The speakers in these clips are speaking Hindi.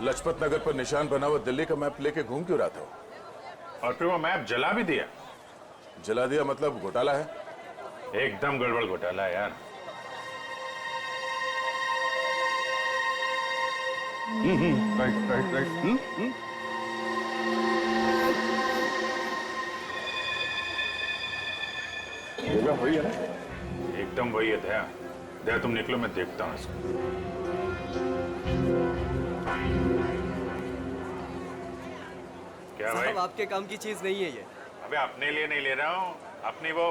लजपत नगर पर निशान बना हुआ दिल्ली का मैप लेके घूम क्यों रहा था? और फिर वो मैप जला भी दिया। जला दिया मतलब घोटाला है? एकदम गड़बड़ घोटाला है यार। Right right right. वही है ना? एकदम वही है दया। दया तुम निकलो, मैं देखता हूँ इसको। क्या भाई? साहब आपके काम की चीज नहीं है ये। अबे अपने लिए नहीं ले रहा हूँ, अपनी वो।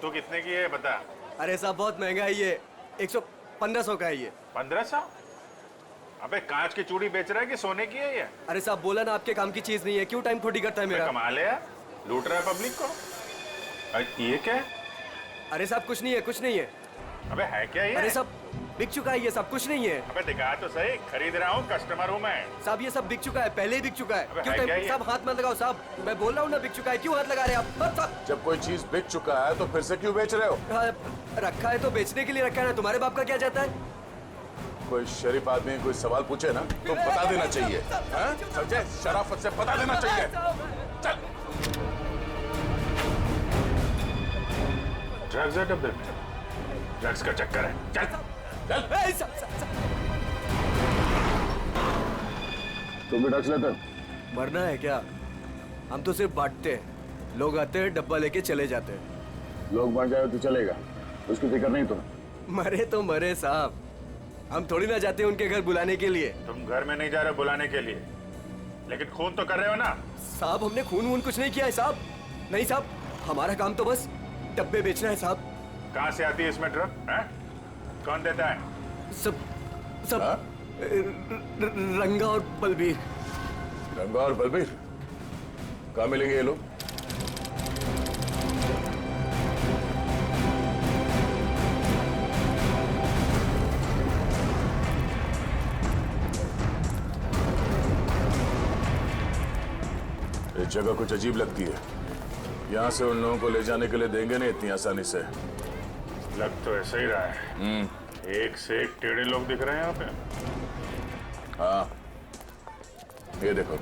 तू कितने की है बता? अरे साहब बहुत महंगा है ये, 1500 का है ये। 1500? अबे कांच की चूड़ी बेच रहा है कि सोने की है ये? अरे साहब बोला ना आपके काम की चीज नहीं है, क्यों टाइम खोटी करता है मेरा? कमाल है यार, लूट रहा है पब्लिक को। अरे ये क्या है? अरे साहब कुछ नहीं है, कुछ नहीं है। अबे है क्या ये? अरे साहब बिक चुका है ये सब, कुछ नहीं है। अबे दिखा तो सही, खरीद रहा हूँ, कस्टमर हूँ मैं। साहब ये सब बिक चुका है, पहले ही बिक चुका है। अबे क्यों है क्या टाइम ये? साहब हाथ मत लगाओ साहब, मैं बोल रहा हूँ ना बिक चुका है, क्यों हाथ लगा रहे हैं आप? साहब जब कोई चीज बिक चुका है तो फिर से क्यों बेच रहे हो? रखा है तो बेचने के लिए रखा है ना, तुम्हारे बाप का क्या जाता है? कोई शरीफ आदमी कोई सवाल पूछे ना तो बता देना चाहिए, हैं? समझे? शराफत से बता देना चाहिए। चल। ड्रग्स है डब्बे में, ड्रग्स का चक्कर है। चल चल। तुम भी ड्रग्स लेते? मरना है क्या? हम तो सिर्फ बांटते हैं, लोग आते हैं डब्बा लेके चले जाते हैं। लोग मर जाए तो चलेगा, उसकी फिक्र नहीं तुम्हें? मरे तो मरे साहब, हम थोड़ी ना जाते हैं उनके घर बुलाने के लिए। तुम घर में नहीं जा रहे बुलाने के लिए, लेकिन खून तो कर रहे हो ना? साहब हमने खून वून कुछ नहीं किया है साहब। नहीं साहब, हमारा काम तो बस डब्बे बेचना है साहब। कहाँ से आती है इसमें ड्रग? हैं? कौन देता है? सब सब हाँ? रंगा और बलबीर। रंगा और बलबीर कहाँ मिलेंगे ये लोग? ये जगह कुछ अजीब लगती है, यहाँ से उन लोगों को ले जाने के लिए देंगे नहीं इतनी आसानी से। लग तो ऐसा ही रहा है। एक से एक टेढ़े लोग दिख रहे हैं यहाँ पे। हाँ ये देखो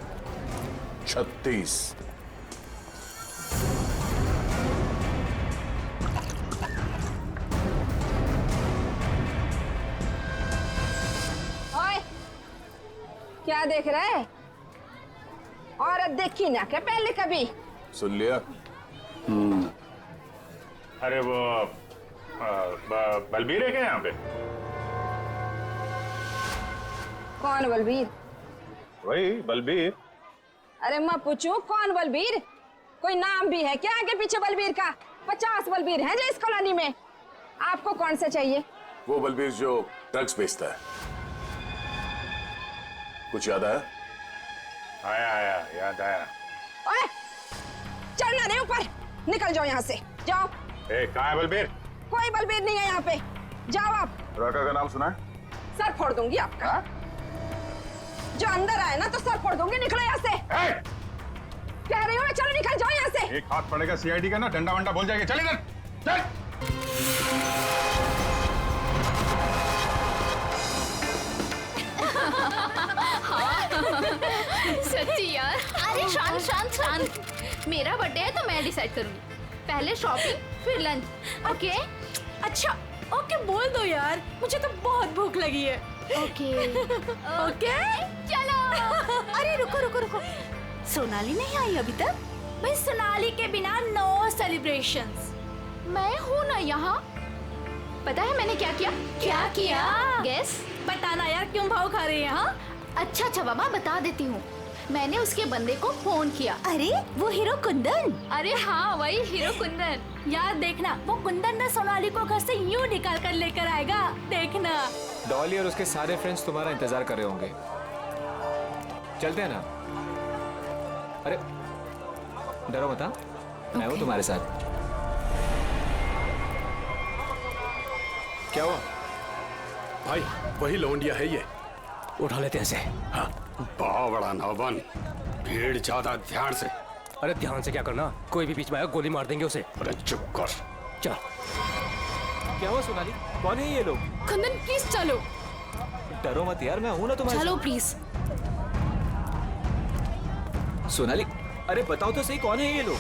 36। ओए, क्या देख रहा है? औरत देखी ना क्या पहले कभी? सुन लिया? अरे वो बलबीर है क्या यहाँ पे? कौन बलबीर? वही बलबीर। अरे मैं पूछूं कौन बलबीर? कोई नाम भी है क्या आगे पीछे बलबीर का? 50 बलबीर हैं जो इस कॉलोनी में। आपको कौन सा चाहिए? वो बलबीर जो ड्रग्स बेचता है। कुछ याद आया? आया आया, याद आया। ओए, चढ़ना नहीं ऊपर, निकल जाओ यहाँ से, जाओ। कहाँ है बलबीर? कोई बलबीर नहीं है यहाँ पे, जाओ आप। राका का नाम सुना है? सर फोड़ दूंगी आपका। जो अंदर आए ना तो सर फोड़ दूंगी, निकलो यहाँ से। कह रही हूँ मैं, चलो निकल जाओ यहाँ से। एक हाथ पड़ेगा सीआईडी का ना, डंडा वंडा बोल जाएगा। चल इधर, चल। सच्ची यार। अरे शांत शांत शांत, मेरा बर्थडे है तो मैं डिसाइड करूंगी। पहले शॉपिंग फिर लंच, ओके? अच्छा ओके बोल दो यार, मुझे तो बहुत भूख लगी है। ओके ओके चलो। अरे रुको रुको रुको, सोनाली नहीं आई अभी तक? भाई सोनाली के बिना नो सेलिब्रेशंस। मैं हूँ ना यहाँ। पता है मैंने क्या किया? क्या किया? गेस। बताना यार, क्यों भाव खा रही है? हाँ अच्छा अच्छा बाबा बता देती हूँ। मैंने उसके बंदे को फोन किया। अरे वो हीरो कुंदन। अरे हाँ वही हीरो कुंदन। यार देखना, वो कुंदन ना सोनाली को घर से यूं निकाल कर लेकर आएगा, देखना। डॉली और उसके सारे फ्रेंड्स तुम्हारा इंतजार कर रहे होंगे। चलते हैं ना? अरे डरो मत, मैं हूँ तुम्हारे साथ। क्या हुआ भाई? वही लौंडिया है ये, उठा लेते हैं इसे। हाँ बहुत बड़ा नौबन, भीड़ ज्यादा, ध्यान से। अरे ध्यान से क्या करना, कोई भी बीच में आया गोली मार देंगे उसे। अरे चुप कर। चल। क्या हुआ सोनाली, कौन है ये लोग? कुंदन प्लीज चलो। डरो मत यार, मैं हूं ना तुम्हारे चलो साथ। प्लीज। सोनाली, अरे बताओ तो सही कौन है ये लोग?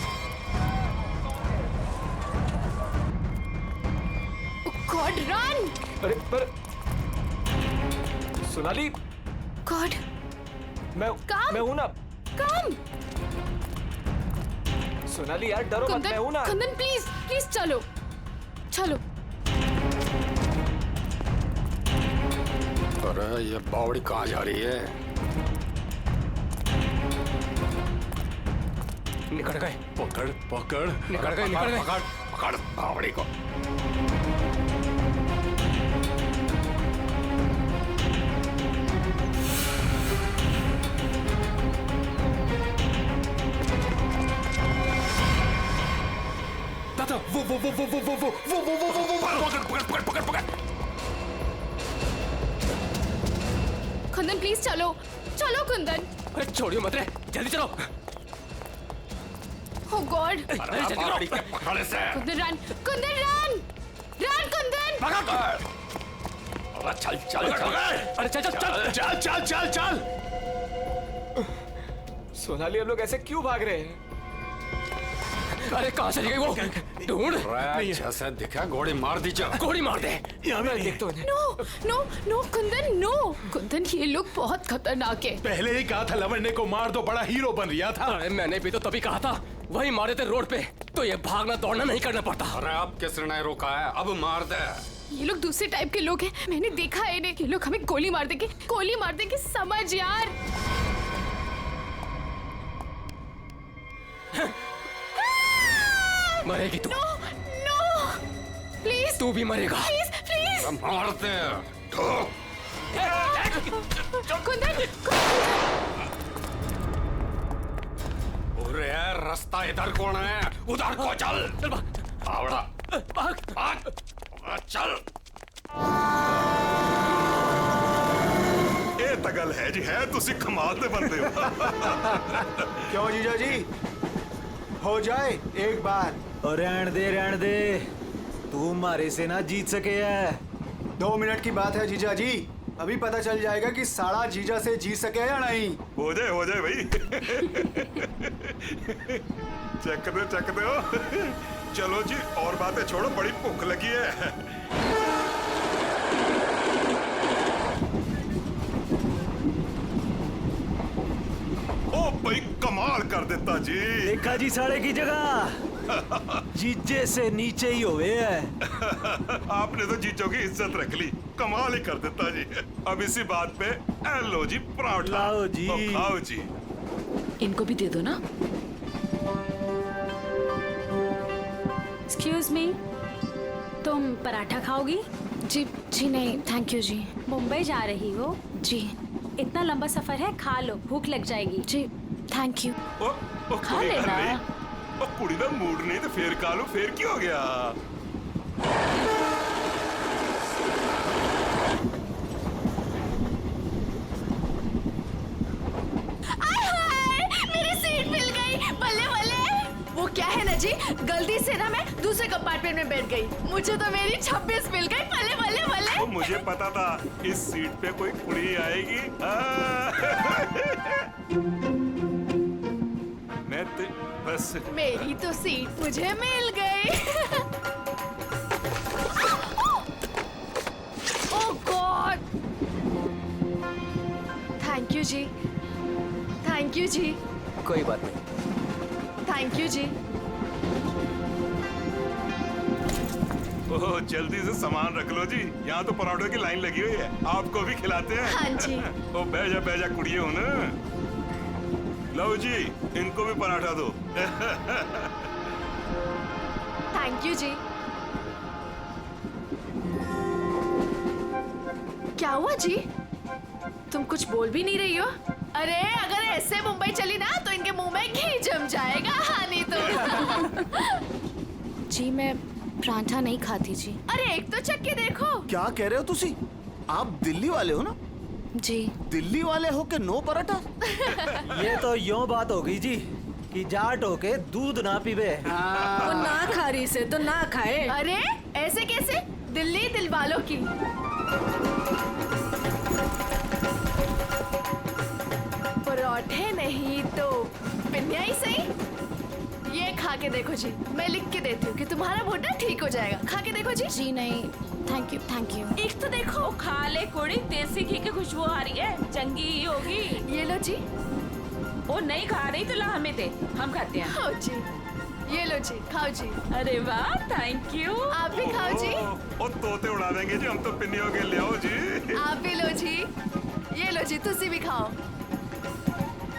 God run. अरे पर सोनाली, गॉड काम। मैं हूं ना। कम। सोनाली यार डरो मत, मैं हूं ना। कुंदन प्लीज प्लीज चलो चलो। अरे ये बावड़ी कहाँ जा रही है? निकल गए, पकड़ पकड़ निकल गए, निकल गए। पकड़ पकड़ बावड़ी को। दादा वो पकड़ पकड़। कुंदन प्लीज चलो चलो कुंदन। अरे छोड़ियो मत रे, जल्दी चलो। ओह गॉड। अरे बावड़ी के पकड़ से। Kundan run, Kundan run run Kundan. अरे चल चल चल। अरे चल चल चल चल चल चल चल। सोनाली, हम लोग ऐसे क्यों भाग रहे हैं? अरे कहाँ चली गई वो? ढूंढ। अरे जैसे दिखा गोली मार दी। चल गोली मार दे। यहाँ मैं देखता हूँ। No no no Kundan no. Kundan ये लोग बहुत खतरनाक है। पहले ही कहा था लवंडे को मार दो, बड़ा हीरो बन रहा था। अरे मैंने भी तो तभी कहा था, वही मारे थे रोड पे, तो ये भागना दौड़ना नहीं करना पड़ता। अरे अब किसने नहीं रोका है? अब मार दे। ये लोग दूसरे टाइप के लोग हैं, मैंने देखा है इन्हें। ये लोग हमें गोली मार देंगे समझ यार। मरेगी तू। नो नो प्लीज तू भी मरेगा। Please please. मार दे। कुंदन अरे रास्ता इधर कौन है? उधर को चल। चल भाग। आवड़ा भाग। भाग। चल। ਇਹ ਤਾਂ ਗੱਲ ਹੈ ਜੀ, ਹੈ ਤੁਸੀਂ ਕਮਾਲ ਦੇ ਬੰਦੇ ਹੋ। क्यों जीजा जी, हो जाए एक बार। और रहन दे तू हमारे से ना जीत सके है। 2 मिनट की बात है जीजा जी, अभी पता चल जाएगा कि साला जीजा से जीत सके या नहीं। हो जाए भाई। चक दे हो। चलो जी और बातें छोड़ो, बड़ी भूख लगी है। ओ भाई कमाल कर देता जी। देखा जी साढ़े की जगह जीजे से नीचे ही हुए है। आपने तो जीजो की इज्जत रख ली, कमाल ही कर देता जी। अब इसी बात पे लो जी पराठा। लाओ जी। तो खाओ जी। इनको भी दे दो ना। एक्सक्यूज मी, तुम पराठा खाओगी? जी जी नहीं थैंक यू जी। मुंबई जा रही हो? जी इतना लंबा सफर है, खा लो, भूख लग जाएगी। जी थैंक यू। ओ खा कोई गल लेना। नहीं। ओ कुड़ी दा मूड नहीं तो फिर खा लो, फिर की हो गया। मेरी सीट मिल गई, बल्ले बल्ले। वो क्या है ना जी, गलती से ना मैं दूसरे कंपार्टमेंट में बैठ गई, मुझे तो मेरी 26 मिल गई। बल्ले बल्ले बल्ले। तो मुझे पता था इस सीट पे कोई कुड़ी आएगी। मैं तो बस मेरी तो सीट मुझे मिल गई। Oh god. Thank you ji, thank you ji, कोई बात नहीं। थैंक यू जी। ओह जल्दी से सामान रख लो जी, यहाँ तो पराठों की लाइन लगी हुई है, आपको भी खिलाते हैं। हाँ जी। ओ बैजा कुड़िए हो ना। लो जी इनको भी पराठा दो। थैंक यू जी। क्या हुआ जी, तुम कुछ बोल भी नहीं रही हो? अरे अगर ऐसे मुंबई चली ना तो इनके मुंह में घी जम जाएगा। हाँ नहीं तो। जी मैं पराठा नहीं खाती जी। अरे एक तो चख के देखो। क्या कह रहे हो तुसी? आप दिल्ली वाले हो ना? जी दिल्ली वाले हो के नो पराठा? ये तो यूं बात हो गई जी कि जाट हो के दूध ना पीवे। वो ना खा रही से तो ना खाए। अरे ऐसे कैसे? दिल्ली दिल वालों की। पराठे नहीं तो यही सही। ये खा के देखो जी, मैं लिख के देती हूँ कि तुम्हारा भुट्टा ठीक हो जाएगा। खा के देखो जी। जी नहीं, थैंक यू थैंक यू। एक तो देखो। खा ले कुड़ी, देसी घी की खुशबू आ रही है, चंगी ही होगी। ये लो जी। वो नहीं खा रही तो ला हमें दे, हम खाते हैं। खाओ जी, ये लो जी, खाओ जी। अरे वाह, थैंक यू। आप भी खाओ जी। ओ तोते उड़ा देंगे जी, हम तो पिन्नियों के ले आओ जी। आप भी लो जी, ये लो जी, तुसी भी खाओ।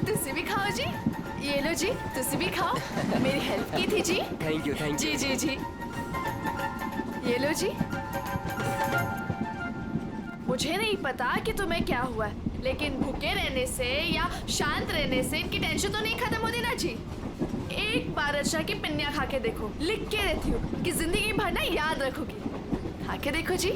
तुसी भी खाओ जी, ये लो जी, तुसी भी खाओ। मेरी हेल्प की थी जी। थैंक यू थैंक जी जी जी, ये लो जी। मुझे नहीं पता कि तुम्हें क्या हुआ है, लेकिन भूखे रहने से या शांत रहने से इनकी टेंशन तो नहीं खत्म होती ना जी। एक बार अच्छा की पिन्नियाँ खा के देखो, लिख के रहती हूँ कि जिंदगी भर ना याद रखोगी। खा के देखो जी।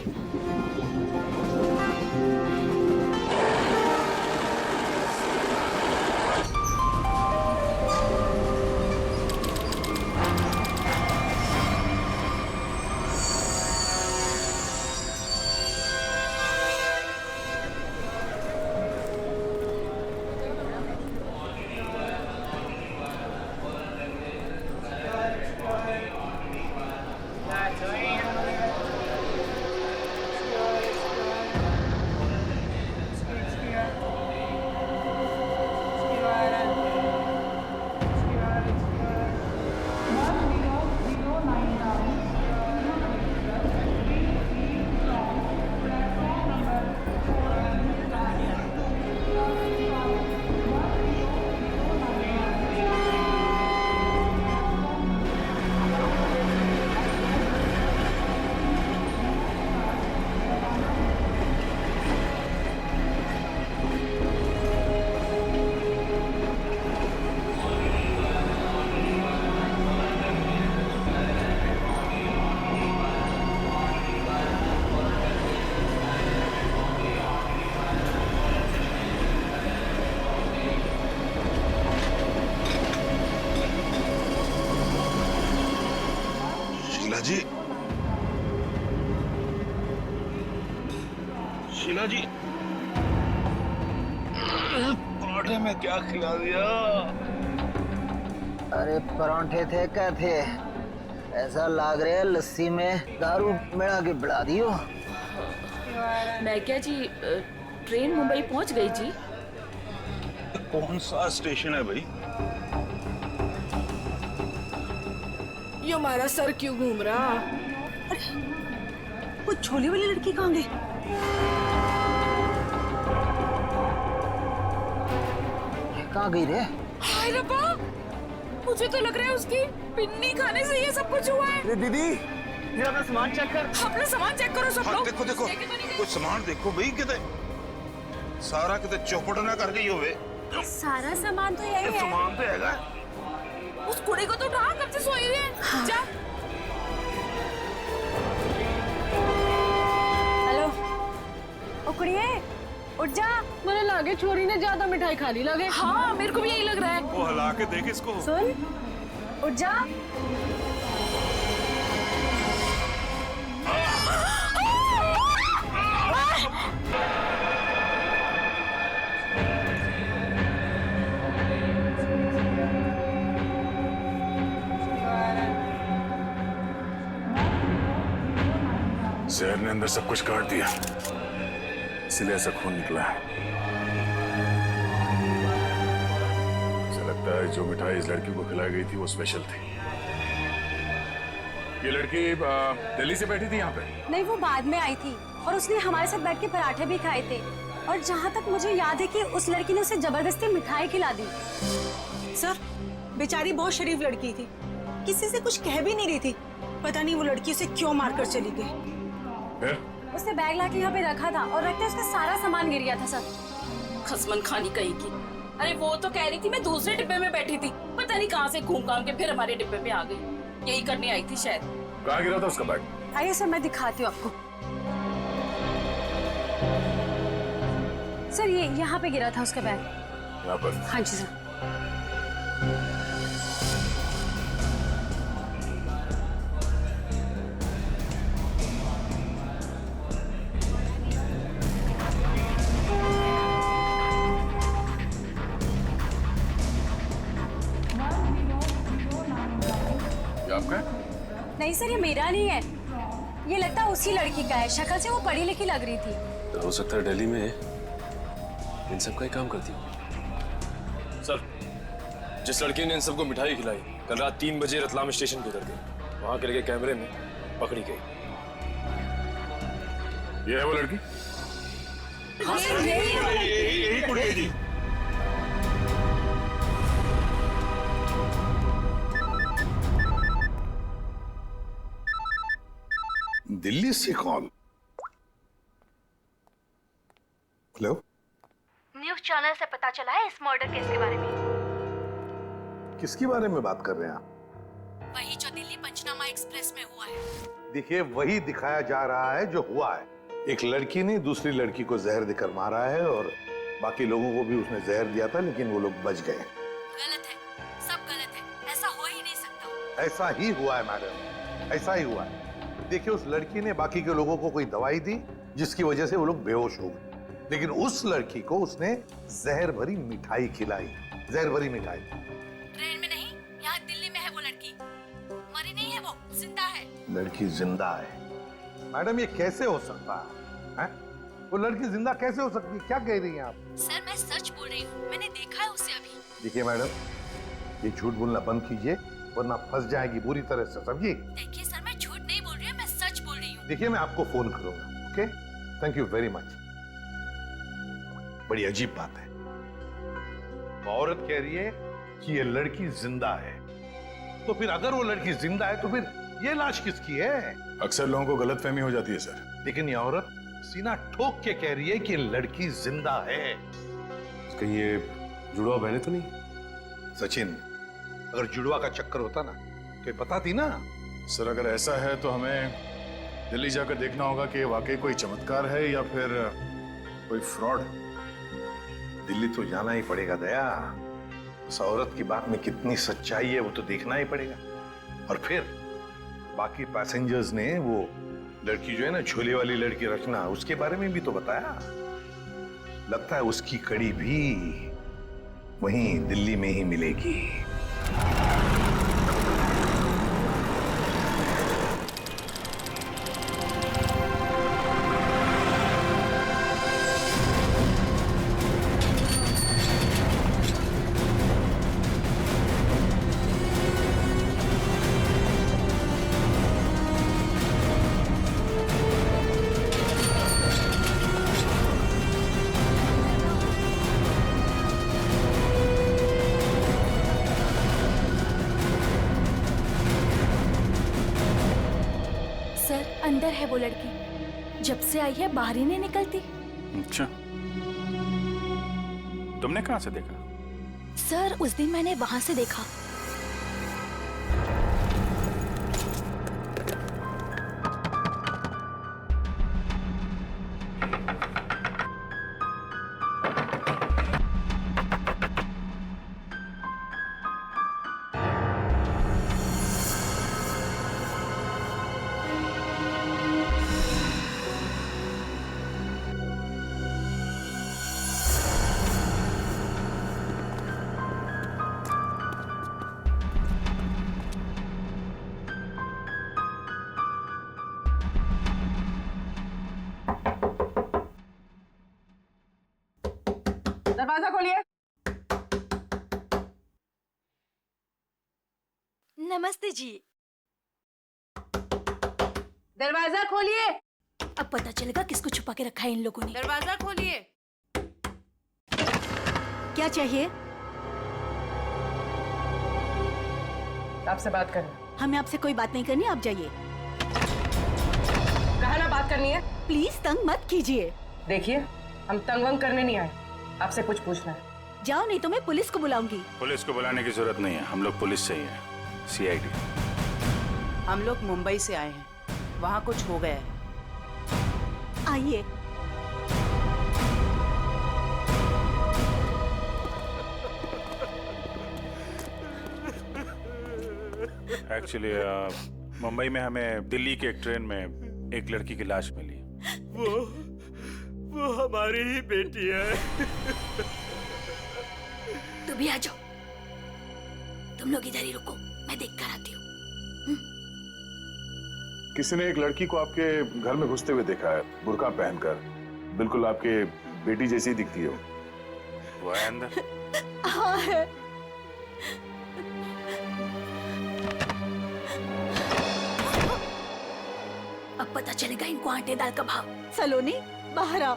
शीला जी, शीला जी, पराठे में क्या खिला दिया? अरे परांठे थे क्या थे? ऐसा लाग रहा है लस्सी में दारू मिला के बढ़ा दियो। मैं क्या जी, ट्रेन मुंबई पहुंच गई जी। कौन सा स्टेशन है भाई? ये हमारा सर क्यों घूम रहा? वो छोले वाली लड़की कहाँ गई? कहाँ गई रे? हाय रब्बा, मुझे तो लग रहा है उसकी पिन्नी खाने से ये सब कुछ हुआ है। अरे दीदी, ये अपना सामान चेक कर। अपना सामान चेक करो सब लोग। देखो देखो, कुछ सामान देखो भाई, किते सारा किते चौपट ना कर गई होवे। सारा सामान तो यही है। सामान तो हैगा। उस कुड़ी को तो उठा, कब से सोई हुई है। हाँ। जा। हेलो, ओ कुड़िए, उठ जा। मुझे लगे छोरी ने ज्यादा मिठाई खा ली लगे। हाँ, मेरे को भी यही लग रहा है। वो हिला के देख इसको। सुन, उठ जा। जहर ने अंदर सब कुछ काट दिया, इसलिए ऐसा खून निकला है। मुझे लगता है जो मिठाई इस लड़की को खिलाई गई थी वो स्पेशल थी। ये लड़की दिल्ली से बैठी थी यहाँ पे? नहीं, वो बाद में आई थी और उसने हमारे साथ बैठ के पराठे भी खाए थे। और जहाँ तक मुझे याद है कि उस लड़की ने उसे जबरदस्ती मिठाई खिला दी। सर, बेचारी बहुत शरीफ लड़की थी, किसी से कुछ कह भी नहीं रही थी। पता नहीं वो लड़की उसे क्यों मारकर चली गई। उसने बैग लाके यहाँ पे रखा था और रखते उसका सारा सामान गिर गया था सर। खसमन खानी कहीं की। अरे वो तो कह रही थी मैं दूसरे डिब्बे में बैठी थी, पता नहीं कहाँ से घूम घाम के फिर हमारे डिब्बे पे आ गई। यही करने आई थी शायद। कहाँ गिरा था उसका बैग? आइए सर, मैं दिखाती हूँ आपको। सर, ये यहाँ पे गिरा था उसका बैग। यहाँ पर? हाँ जी सर। नहीं सर, ये मेरा नहीं है, ये लगता है उसी लड़की का है। शक्ल से वो पढ़ी लिखी लग रही थी। तो हो सकता है दिल्ली में इन सब का ही काम करती हो। सर, जिस लड़की ने इन सबको मिठाई खिलाई कल रात 3 बजे रतलाम स्टेशन पे उतर गई, वहां के लगे कैमरे में पकड़ी गई। ये है वो लड़की? यही कुड़ी जी। दिल्ली से कॉल। हेलो, न्यूज़ चैनल से पता चला है इस मर्डर केस के बारे में। किसके बारे में बात कर रहे हैं आप? वही जो दिल्ली पंचनामा एक्सप्रेस में हुआ है। देखिए, वही दिखाया जा रहा है जो हुआ है। एक लड़की ने दूसरी लड़की को जहर देकर मारा है और बाकी लोगों को भी उसने जहर दिया था, लेकिन वो लोग बच गए। गलत है, सब गलत है, ऐसा हो ही नहीं सकता। ऐसा ही हुआ है मैडम, ऐसा ही हुआ है। देखिए, उस लड़की ने बाकी के लोगों को कोई दवाई दी जिसकी वजह से वो लोग बेहोश हो गए, लेकिन उस लड़की को उसने जहर भरी मिठाई खिलाई। जहर भरी मिठाई। ट्रेन में नहीं, यहाँ दिल्ली में है वो लड़की। मरी नहीं है, वो जिंदा है। लड़की जिंदा है? मैडम, ये कैसे हो सकता है? वो लड़की जिंदा कैसे हो सकती है? क्या कह रही हैं आप? सर, मैं सच बोल रही हूँ, मैंने देखा है उसे अभी। देखिए मैडम, ये झूठ बोलना बंद कीजिए वरना फंस जाएगी बुरी तरह से, समझिए? देखिए सर, मैं झूठ नहीं बोल रही हूँ, मैं सच बोल रही हूँ। देखिए, मैं आपको फोन करूंगा, okay? Thank you very much. बड़ी अजीब बात है, औरत कह रही है कि ये लड़की जिंदा है, तो फिर अगर वो लड़की जिंदा है तो फिर ये लाश किसकी है? अक्सर लोगों को गलतफहमी हो जाती है सर। लेकिन ये औरत सीना ठोक के कह रही है कि लड़की जिंदा है। कहीं ये जुड़वा बहने तो नहीं? सचिन, अगर जुड़वा का चक्कर होता ना तो ये बताती ना। सर, अगर ऐसा है तो हमें दिल्ली जाकर देखना होगा कि वाकई कोई चमत्कार है या फिर कोई फ्रॉड। दिल्ली तो जाना ही पड़ेगा दया। उस औरत की बात में कितनी सच्चाई है वो तो देखना ही पड़ेगा। और फिर बाकी पैसेंजर्स ने वो लड़की जो है ना, झोले वाली लड़की रचना, उसके बारे में भी तो बताया। लगता है उसकी कड़ी भी वहीं दिल्ली में ही मिलेगी। अंदर है वो लड़की, जब से आई है बाहर ही नहीं निकलती। अच्छा, तुमने कहां से देखा? सर, उस दिन मैंने वहां से देखा। दरवाजा खोलिए। नमस्ते जी। दरवाजा खोलिए। अब पता चलेगा किसको छुपा के रखा है इन लोगों ने। दरवाजा खोलिए। क्या चाहिए? आपसे बात करनी। हमें आपसे कोई बात नहीं करनी, आप जाइए। कहा ना बात करनी है। प्लीज तंग मत कीजिए। देखिए, हम तंग वंग करने नहीं आए, आपसे कुछ पूछना है। जाओ, नहीं तो मैं पुलिस को बुलाऊंगी। पुलिस को बुलाने की जरूरत नहीं है, हम लोग पुलिस से ही हैं, CID। हम लोग मुंबई से आए हैं, वहाँ कुछ हो गया है। आइए। एक्चुअली मुंबई में हमें दिल्ली के एक ट्रेन में एक लड़की की लाश मिली। वो हमारी ही बेटी है। तुम भी आ जाओ, तुम लोग इधर ही रुको, मैं देख कर आती हूँ। किसी ने एक लड़की को आपके घर में घुसते हुए देखा है, बुर्का पहनकर। बिल्कुल आपके बेटी जैसी ही दिखती है वो है अंदर? हाँ है। अब पता चलेगा इनको आटे दाल का भाव। सलोनी बाहर आओ।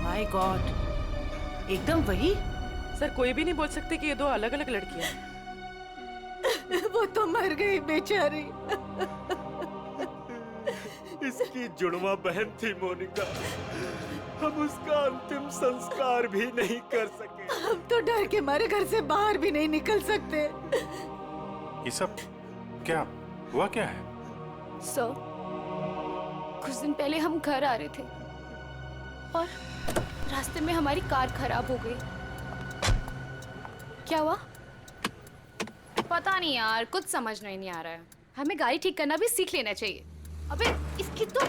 माय गॉड, एकदम वही। सर कोई भी नहीं बोल सकते कि ये दो अलग अलग लड़कियां हैं। वो तो मर गई बेचारी। इसकी जुड़वा बहन थी मोनिका। हम उसका अंतिम संस्कार भी नहीं कर सके। हम तो डर के मारे घर से बाहर भी नहीं निकल सकते। ये सब क्या हुआ, क्या है? सर, कुछ दिन पहले हम घर आ रहे थे और रास्ते में हमारी कार खराब हो गई। क्या हुआ? पता नहीं यार, कुछ समझ नहीं आ रहा है। हमें गाड़ी ठीक करना भी सीख लेना चाहिए। अबे इसकी तो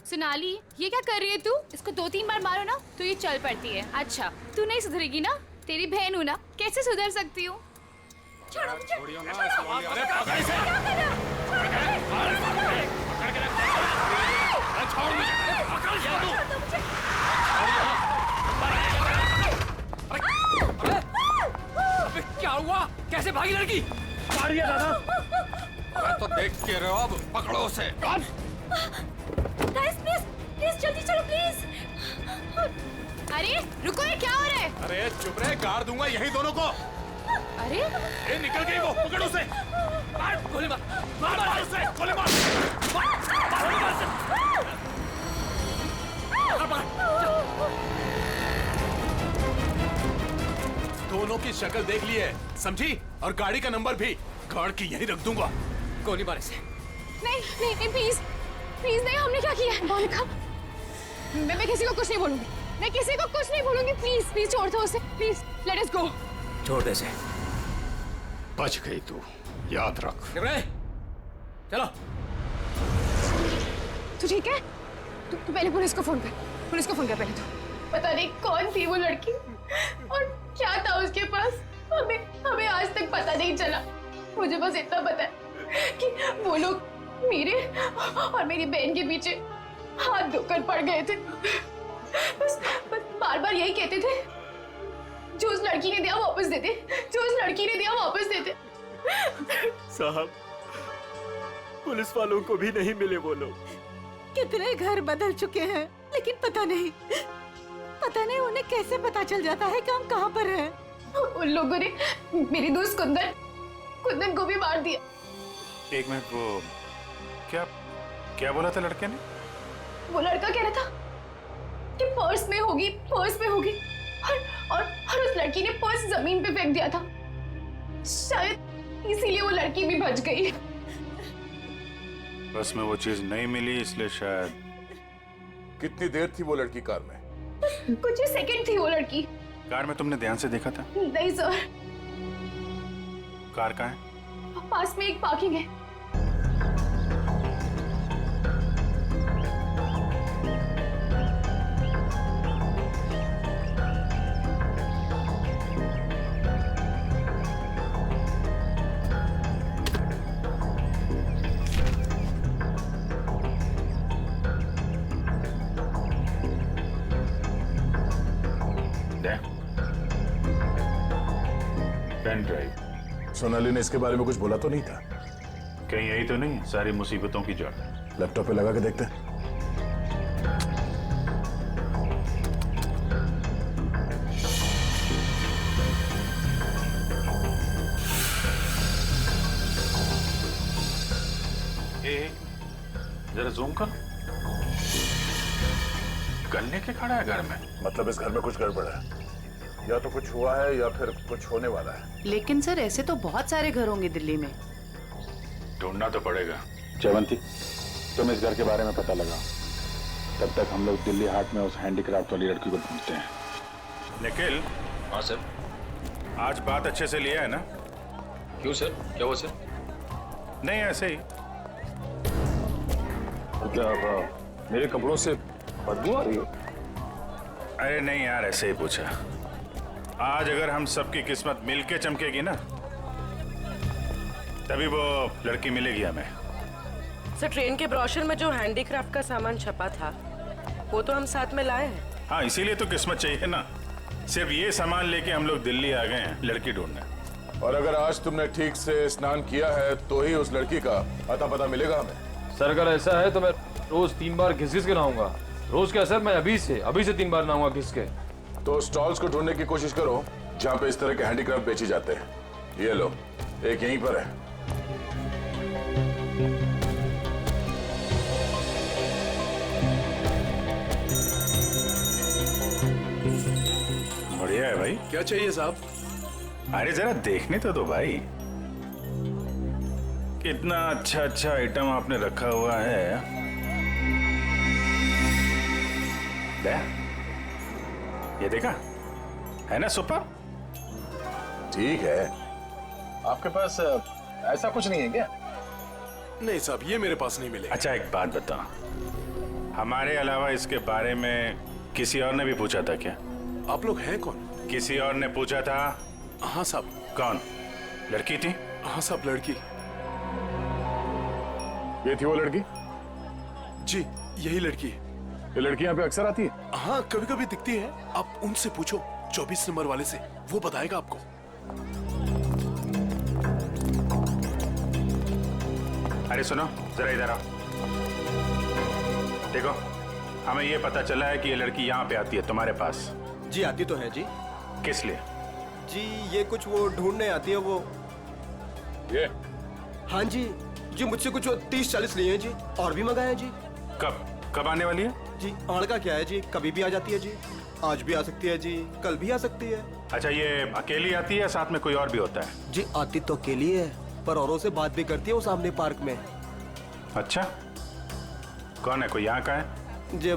सोनाली, ये क्या कर रही है तू? इसको 2-3 बार मारो ना तो ये चल पड़ती है। अच्छा तू नहीं सुधरेगी ना? तेरी बहन हूँ ना, कैसे सुधर सकती हूँ? छोड़ो मुझे। क्या हुआ? कैसे भागी लड़की? मारिए दादा। मैं तो देख के रहो, अब पकड़ो उसे। गाइस प्लीज प्लीज जल्दी चलो प्लीज। अरे रुको, ये क्या हो रहा है? अरे चुप रहे, गाड़ दूंगा यही दोनों को। अरे ए, निकल गई वो, पकड़ उसे। मार गोली मार, मार उसे, गोली मार। दोनों की शक्ल देख ली है, समझी? और गाड़ी का नंबर भी गाड़ के यहीं रख दूंगा। गोली मार इसे। नहीं नहीं नहीं प्लीज प्लीज नहीं, हमने क्या किया है? मोनिका, मैं किसी को कुछ नहीं बोलूंगी। मैं किसी को कुछ नहीं बोलूंगी। प्लीज प्लीज छोड़ दो उसे, प्लीज लेट अस गो। छोड़ दे से। बच गई तू, याद रख। चलो। तू ठीक है? तू पहले पुलिस को फोन कर। पुलिस को फोन कर पहले तू। पता नहीं कौन थी वो लड़की और क्या था उसके पास। हमें आज तक पता नहीं चला। मुझे बस इतना पता है कि वो लोग मेरे और मेरी बहन के पीछे हाथ धोकर पड़ गए थे। बस बार बार यही कहते थे, जो उस लड़की ने दिया वापस दे दे, जो उस लड़की ने दिया वापस दे दे। साहब, पुलिस वालों को भी नहीं मिले वो लोग। कितने घर बदल चुके हैं, लेकिन पता नहीं उन्हें कैसे पता चल जाता है कि हम कहाँ पर हैं। उन लोगों ने मेरी दोस्त कुंदन को भी मार दिया। एक मिनट, वो क्या बोला था लड़के ने? वो लड़का कह रहा था कि पर्स में होगी और उस लड़की ने पर्स जमीन पे फेंक दिया था। शायद इसीलिए वो लड़की भी बच गई। बस में वो चीज नहीं मिली, इसलिए शायद। कितनी देर थी वो लड़की कार में? कुछ ही सेकंड थी वो लड़की। कार में तुमने ध्यान से देखा था? नहीं सर। कार कहाँ है? पास में एक पार्किंग है। Pen drive. सोनाली ने इसके बारे में कुछ बोला तो नहीं था? कहीं यही तो नहीं है सारी मुसीबतों की जड़? लैपटॉप पे लगा के देखते हैं। जरा जूम कर। गन्ने के खड़ा है घर में? मतलब इस घर में कुछ गड़बड़ है, या तो कुछ हुआ है या फिर कुछ होने वाला है। लेकिन सर ऐसे तो बहुत सारे घर होंगे दिल्ली में। ढूंढना तो पड़ेगा। जयवंती, तुम इस घर के बारे में पता लगाओ, तब तक हम लोग दिल्ली हाट में उस हैंडीक्राफ्ट वाली लड़की को ढूंढते हैं। निखिल। हाँ सर। आज बात अच्छे से लिया है ना? क्यों सर, क्या हुआ सर? नहीं, ऐसे ही। क्या मेरे कपड़ों से बदबू आ रही है? अरे नहीं यार, ऐसे ही पूछा। आज अगर हम सबकी किस्मत मिलके चमकेगी ना, तभी वो लड़की मिलेगी हमें। सर, ट्रेन के ब्रोशर में जो हैंडीक्राफ्ट का सामान छपा था वो तो हम साथ में लाए हैं। हाँ, इसीलिए तो किस्मत चाहिए ना। सिर्फ ये सामान लेके हम लोग दिल्ली आ गए हैं लड़की ढूंढने। और अगर आज तुमने ठीक से स्नान किया है तो ही उस लड़की का अता पता मिलेगा हमें। सर अगर ऐसा है तो मैं रोज 3 बार घिस के नहाऊंगा। रोज क्या सर, मैं अभी से 3 बार नहाऊंगा घिस के। तो स्टॉल्स को ढूंढने की कोशिश करो जहाँ पे इस तरह के हैंडीक्राफ्ट बेचे जाते हैं। ये लो, एक यहीं पर है। बढ़िया है भाई। क्या चाहिए साहब? अरे जरा देखने तो दो भाई, कितना अच्छा अच्छा आइटम आपने रखा हुआ है। ये देखा है ना, सुपर। ठीक है। आपके पास ऐसा कुछ नहीं है क्या? नहीं साहब, ये मेरे पास नहीं मिलेगा। अच्छा एक बात बताओ, हमारे अलावा इसके बारे में किसी और ने भी पूछा था क्या? आप लोग हैं कौन? किसी और ने पूछा था? हाँ साहब। कौन? लड़की थी? हाँ साहब, लड़की। ये थी वो लड़की? जी, यही लड़की है। ये लड़की यहाँ पे अक्सर आती है? हाँ, कभी कभी दिखती है। आप उनसे पूछो, 24 नंबर वाले से, वो बताएगा आपको। अरे सुनो, जरा इधर आओ। देखो, हमें ये पता चला है कि ये लड़की यहाँ पे आती है तुम्हारे पास। जी आती तो है जी। किस लिए? जी ये कुछ वो ढूंढने आती है वो। ये? हाँ जी, जी मुझसे कुछ 30-40 लिए हैं जी, और भी मंगाए हैं जी। कब आने वाली है? जी आड़ का क्या है जी, कभी भी आ जाती है जी। आज भी आ सकती है जी, कल भी आ सकती है। अच्छा, ये अकेली आती है, साथ में कोई और भी होता है? जी आती तो अकेली है, पर औरों से बात भी करती है वो सामने पार्क में। अच्छा, कौन है? कोई यहाँ का है? जी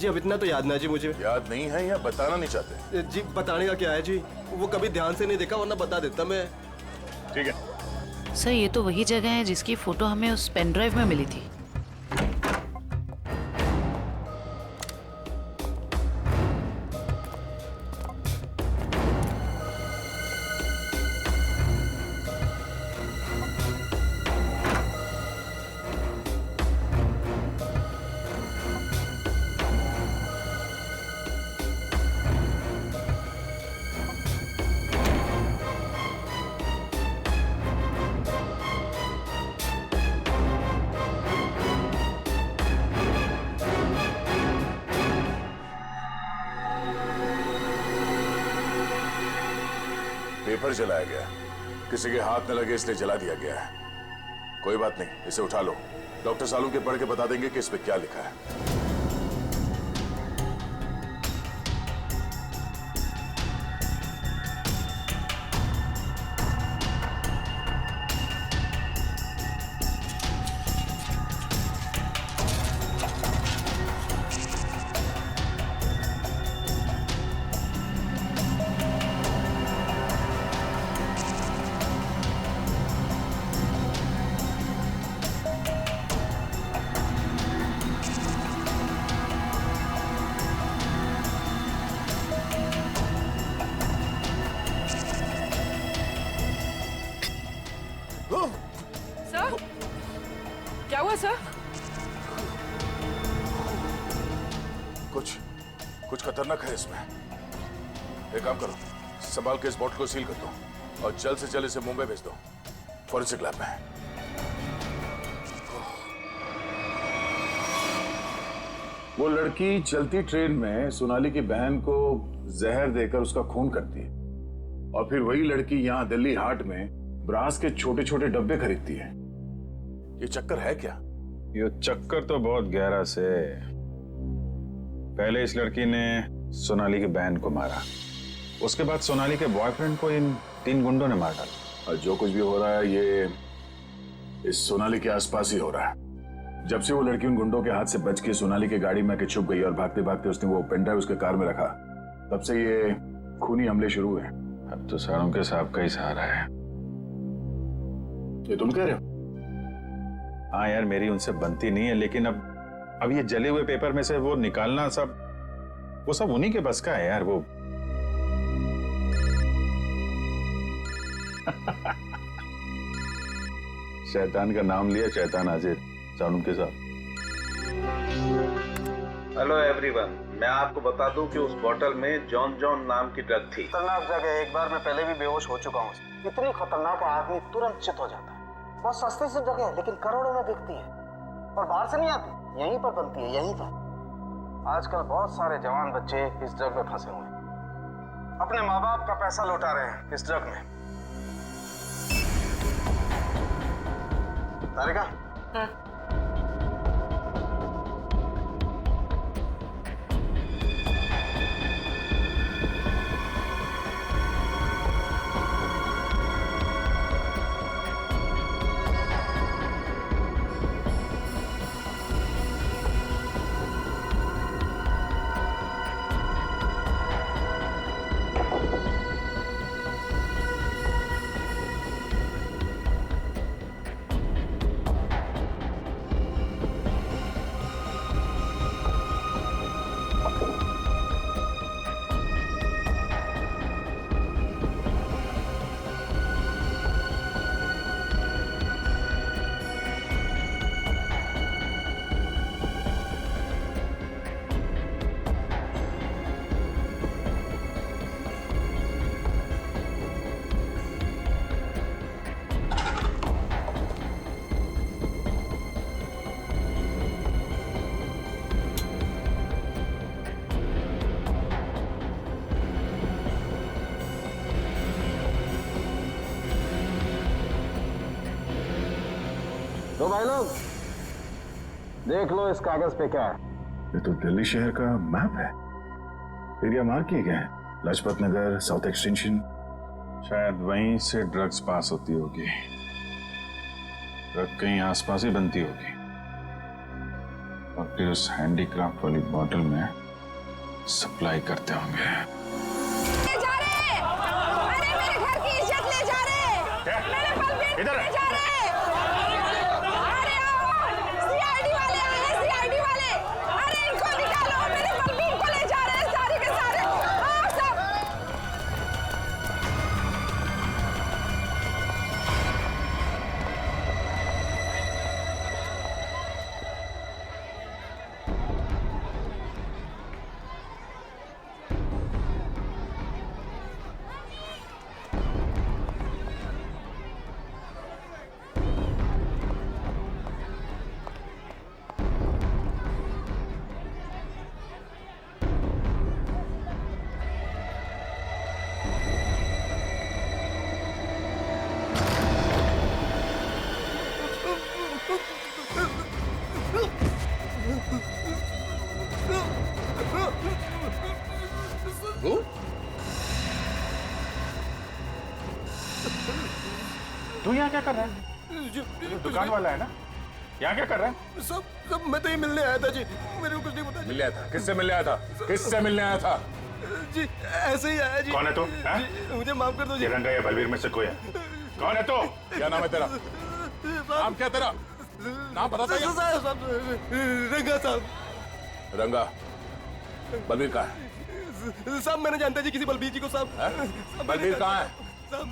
अब इतना तो याद ना जी मुझे। याद नहीं है या बताना नहीं चाहते? जी बताने का क्या है जी, वो कभी ध्यान से नहीं देखा, वरना बता देता मैं। ठीक है। सर, ये तो वही जगह है जिसकी फोटो हमें उस पेन ड्राइव में मिली थी। पेपर जलाया गया, किसी के हाथ न लगे इसलिए जला दिया गया है। कोई बात नहीं, इसे उठा लो। डॉक्टर सालू के पढ़ के बता देंगे कि इस पे क्या लिखा है। सर, क्या हुआ सर? कुछ खतरनाक है इसमें। एक काम करो, संभाल के इस बॉटल को सील कर दो और जल्द से जल्द इसे मुंबई भेज दो, फॉरेंसिक लैब में। वो लड़की चलती ट्रेन में सोनाली की बहन को जहर देकर उसका खून करती है, और फिर वही लड़की यहाँ दिल्ली हाट में ब्रास के छोटे छोटे डब्बे खरीदती है। ये चक्कर है क्या? ये चक्कर तो बहुत गहरा से। पहले इस लड़की ने सोनाली की बहन को मारा, उसके बाद सोनाली के बॉयफ्रेंड को इन 3 गुंडों ने मार डाला। और जो कुछ भी हो रहा है ये इस सोनाली के आसपास ही हो रहा है। जब से वो लड़की उन गुंडों के हाथ से बच के सोनाली की गाड़ी में आके छुप गई और भागते भागते उसने वो पेन ड्राइव उसके कार में रखा, तब से ये खूनी हमले शुरू हुए। अब तो सारों के सांप का ही सहारा है। ये तुम कह रहे हो? हाँ यार, मेरी उनसे बनती नहीं है, लेकिन अब ये जले हुए पेपर में से वो निकालना सब वो सब उन्हीं के बस का है यार। वो शैतान का नाम लिया, शैतान हाजिर। सानुम के साथ। हेलो एवरीवन, मैं आपको बता दूं कि उस बोतल में जॉन जॉन नाम की ड्रग थी। खतरनाक जगह, एक बार मैं पहले भी बेहोश हो चुका हूँ। इतनी खतरनाक आदमी तुरंत चित हो जाता है। बहुत सस्ती सी जगह है लेकिन करोड़ों में बिकती है और बाहर से नहीं आती, यहीं पर बनती है, यहीं पर। आजकल बहुत सारे जवान बच्चे इस ड्रग में फंसे हुए हैं, अपने माँ बाप का पैसा लौटा रहे हैं इस ड्रग में। तारिका, तो भाई लोग देख लो इस कागज पे क्या है। ये तो दिल्ली शहर का मैप है। एरिया मार्क किए गए हैं, लाजपत नगर, साउथ एक्सटेंशन। शायद वहीं से ड्रग्स पास होती होगी। ड्रग कहीं आसपास ही बनती होगी और फिर उस हैंडीक्राफ्ट वाली बॉटल में सप्लाई करते होंगे। जा रहे, अरे मेरे घर की इज्जत ले जा रहे, मेरे बलबीर इधर ले जा रहे। अरे आओ, सीआईडी वाले आए हैं, सीआईडी वाले। अरे इनको निकालो, मेरे बलबीर को ले जा रहे हैं सारे के सारे। आओ सब। तू यहाँ क्या कर रहा है? दुकान वाला है ना? यहाँ क्या कर रहा है? सब मैं तो ही मिलने आया था जी, मेरे को कुछ नहीं पता जी। मिलने आया था? किससे मिलने आया था? किससे मिलने आया था? जी ऐसे ही आया जी। कौन है तू? जी, मुझे माफ कर दो जी। रंगा या बलवीर में से कोई है? कौन है तू? क्या नाम है तेरा? नाम क्या तेरा? नाम बता दे। रंगा साहब। रंगा। बलवीर कहाँ है? साहब मैंने जानता जी किसी बलबीर जी को साहब। बलवीर कहाँ है?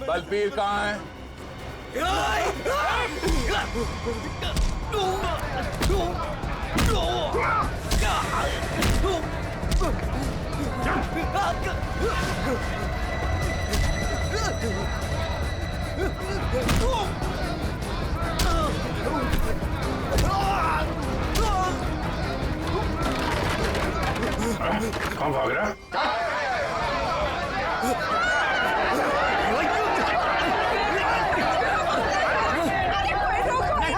बलवीर कहाँ है? कौन भाग रहा है?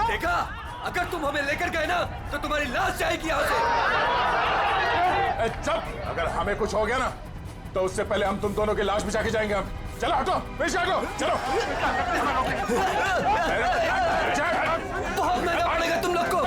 देखा, अगर तुम हमें लेकर गए ना तो तुम्हारी लाश जाएगी यहाँ से। चुप! अगर हमें कुछ हो गया ना तो उससे पहले हम तुम दोनों की लाश बिछा के जाएंगे। हम चलो, हटो, पीछे हटो, चलो। बहुत महंगा पड़ेगा तुम लोग को।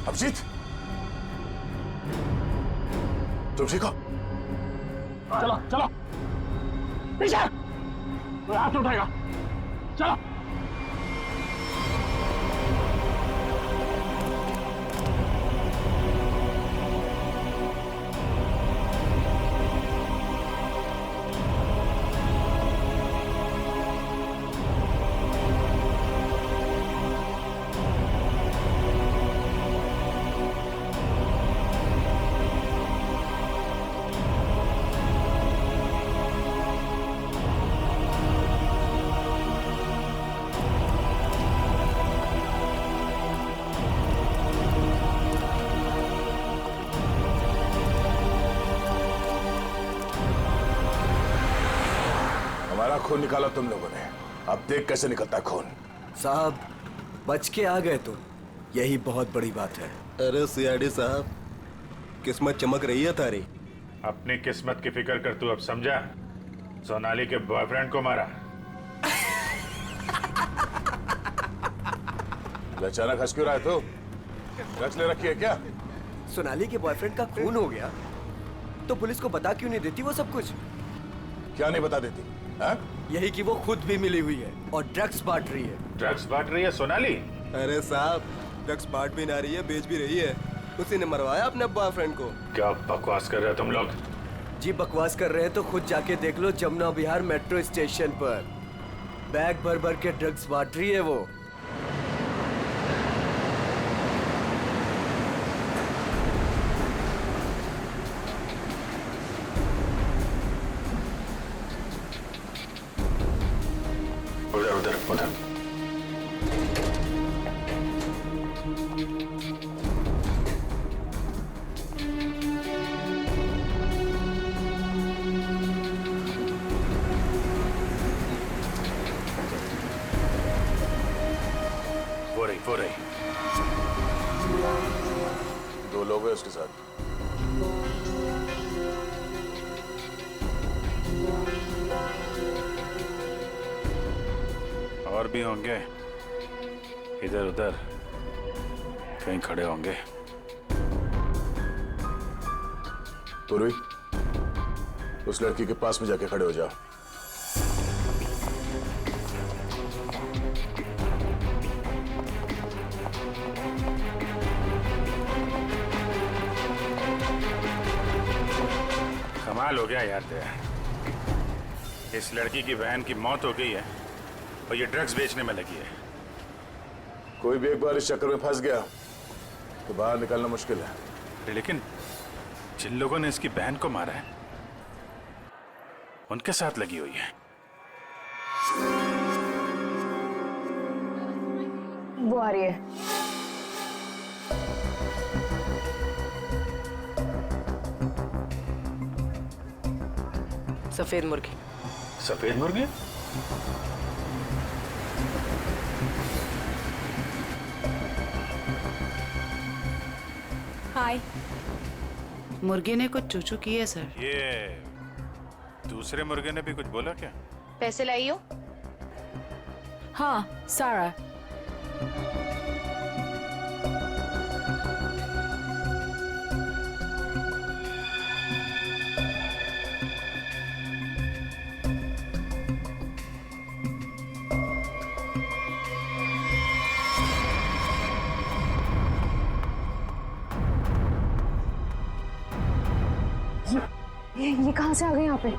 अभिजीत, तुम ठीक हो? चलो चलो पीछे, कोई हाथ उठाएगा, चलो। हमारा खून निकाला तुम लोगों ने, अब देख कैसे निकलता है खून। साहब बच के आ गए तो यही बहुत बड़ी बात है। अरे सीआईडी साहब, किस्मत चमक रही है तारी। अपनी किस्मत की फिक्र कर, तू अब समझा? सोनाली के बॉयफ्रेंड को मारा। अचानक हंस क्यों रहा है तू? ड्रग्स ले रखी है क्या? सोनाली के बॉयफ्रेंड का खून हो गया तो पुलिस को बता क्यों नहीं देती वो सब कुछ? क्या नहीं बता देती? हा? यही कि वो खुद भी मिली हुई है और ड्रग्स बांट रही है। ड्रग्स बांट रही है सोनाली? अरे साहब, ड्रग्स बांट भी ना रही है, बेच भी रही है। उसी ने मरवाया अपने बॉयफ्रेंड को। क्या बकवास कर रहे हो तुम लोग? जी बकवास कर रहे हैं तो खुद जाके देख लो, जमुना विहार मेट्रो स्टेशन पर बैग भर भर के ड्रग्स बांट रही है वो। उधर उधर उधर। वो रही। दो लोग हैं उसके साथ। और भी होंगे, इधर उधर कहीं खड़े होंगे। पूर्वी, उस लड़की के पास में जाके खड़े हो जाओ। कमाल हो गया यार तेरा। इस लड़की की बहन की मौत हो गई है और ये ड्रग्स बेचने में लगी है। कोई भी एक बार इस चक्कर में फंस गया तो बाहर निकलना मुश्किल है। लेकिन जिन लोगों ने इसकी बहन को मारा है उनके साथ लगी हुई है। वो आ रही है। सफेद मुर्गी। सफेद मुर्गी? हाय। मुर्गे ने कुछ चूचू की है सर। ये दूसरे मुर्गे ने भी कुछ बोला क्या? पैसे लाई हो? हाँ, सारा। ये कहाँ से आ गए यहाँ पे?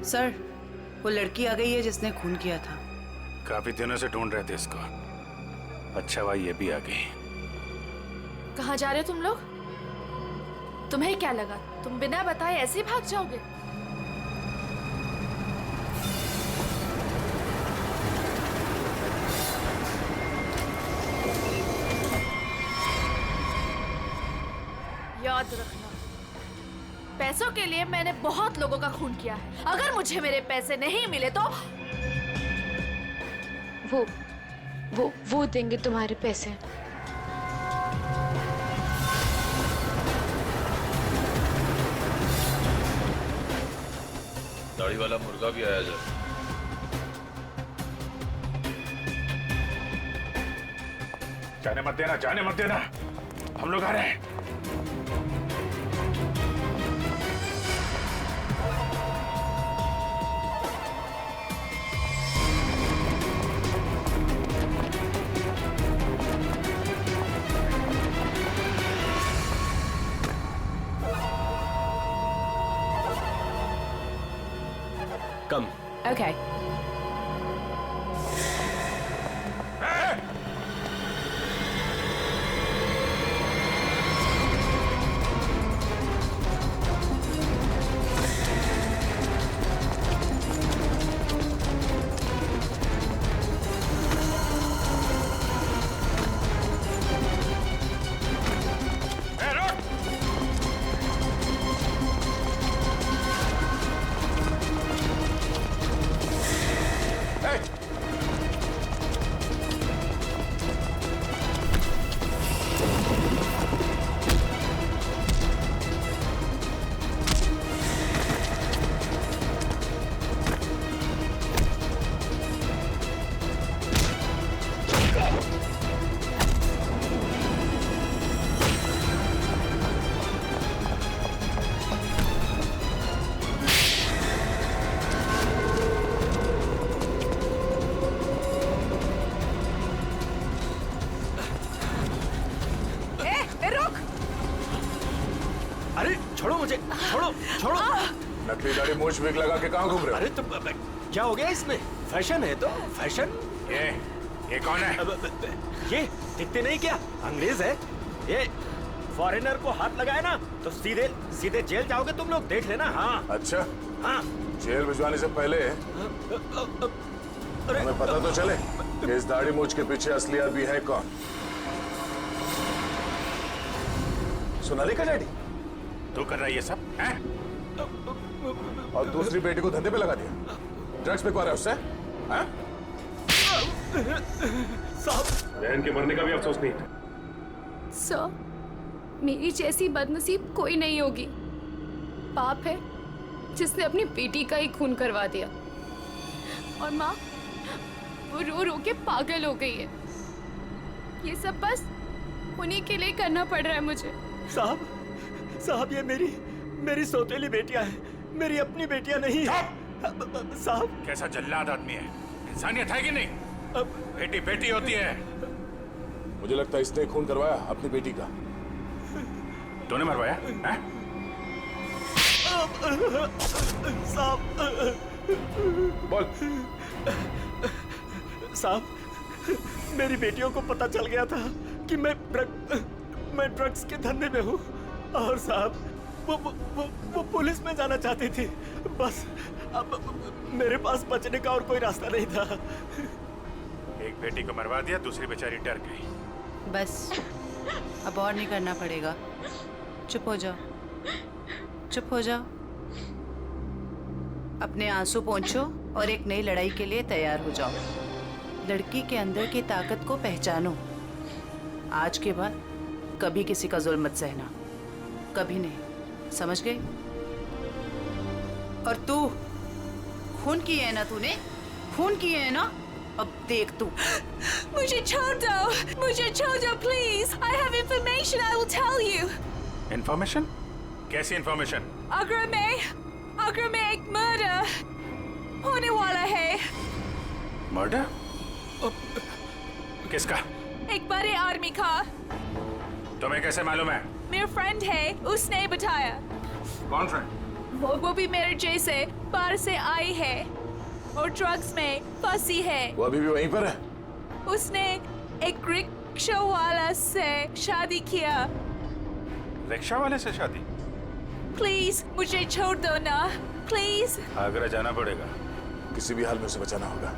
सर, वो लड़की आ गई है जिसने खून किया था। काफी दिनों से ढूंढ रहे थे इसको। अच्छा भाई ये भी आ गई। कहाँ जा रहे हो तुम लोग? तुम्हें क्या लगा तुम बिना बताए ऐसे ही भाग जाओगे? याद रखना, पैसों के लिए मैंने बहुत लोगों का खून किया है। अगर मुझे मेरे पैसे नहीं मिले तो वो देंगे तुम्हारे पैसे। दाढ़ी वाला मुर्गा भी आया जब। जाने मत देना, जाने मत देना, हम लोग आ रहे हैं। कम। Okay. छोड़ो मुझे, छोड़ो छोड़ो। नकली दाढ़ी मूछ विग लगा के कहाँ घूम रहे हो? अरे तो क्या हो गया इसमें? फैशन है तो फैशन। ये कौन है? ये दिखते नहीं क्या? अंग्रेज है ये। फॉरेनर को हाथ लगाए ना तो सीधे सीधे जेल जाओगे तुम लोग, देख लेना। हाँ अच्छा, हाँ। जेल भिजवाने से पहले हमें पता तो चले कि इस दाढ़ी मूछ के पीछे असली आदमी है कौन। सोनाली का डैडी तू कर रहा है ये सब हैं? और दूसरी बेटी को धंधे पे लगा दिया, ड्रग्स पे रहा है उससे। हैं? बहन के मरने का भी अफसोस नहीं था। सर, मेरी जैसी बदनसीब कोई नहीं होगी। पाप है जिसने अपनी बेटी का ही खून करवा दिया, और माँ वो रो रो के पागल हो गई है। ये सब बस उन्हीं के लिए करना पड़ रहा है मुझे। साहब ये मेरी सौतेली बेटियां हैं, मेरी अपनी बेटियां नहीं। साहब कैसा जल्लाद आदमी है, इंसानियत है कि नहीं? बेटी बेटी होती है। मुझे लगता है इसने खून करवाया अपनी बेटी का। तूने मरवाया हैं? साहब बोल। साहब मेरी बेटियों को पता चल गया था कि मैं ड्रग्स के धंधे में हूँ, और साहब वो पुलिस में जाना चाहती थी। बस अब मेरे पास बचने का और कोई रास्ता नहीं था। एक बेटी को मरवा दिया, दूसरी बेचारी डर गई। बस अब और नहीं करना पड़ेगा। चुप हो जाओ, चुप हो जाओ। अपने आंसू पोंछो और एक नई लड़ाई के लिए तैयार हो जाओ। लड़की के अंदर की ताकत को पहचानो। आज के बाद कभी किसी का जुल्म मत सहना, कभी नहीं, समझ गए? और तू खून की है ना, तूने खून की है ना, अब देख तू। मुझे छोड़ दो please. I have information, I will tell you. Information? कैसी इंफॉर्मेशन? आगरा में एक मर्डर होने वाला है। मर्डर? किसका? एक बड़े आदमी का। तुम्हें कैसे मालूम है? मेरा फ्रेंड है, उसने बताया। कौन फ्रेंड? वो भी मेरे जैसे बाहर से आई है और ड्रग्स में फंसी है। वो अभी भी वहीं पर है? उसने एक रिक्शा वाला से शादी किया। रिक्शा वाले से शादी? प्लीज मुझे छोड़ दो ना, प्लीज। आगरा जाना पड़ेगा। किसी भी हाल में उसे बचाना होगा।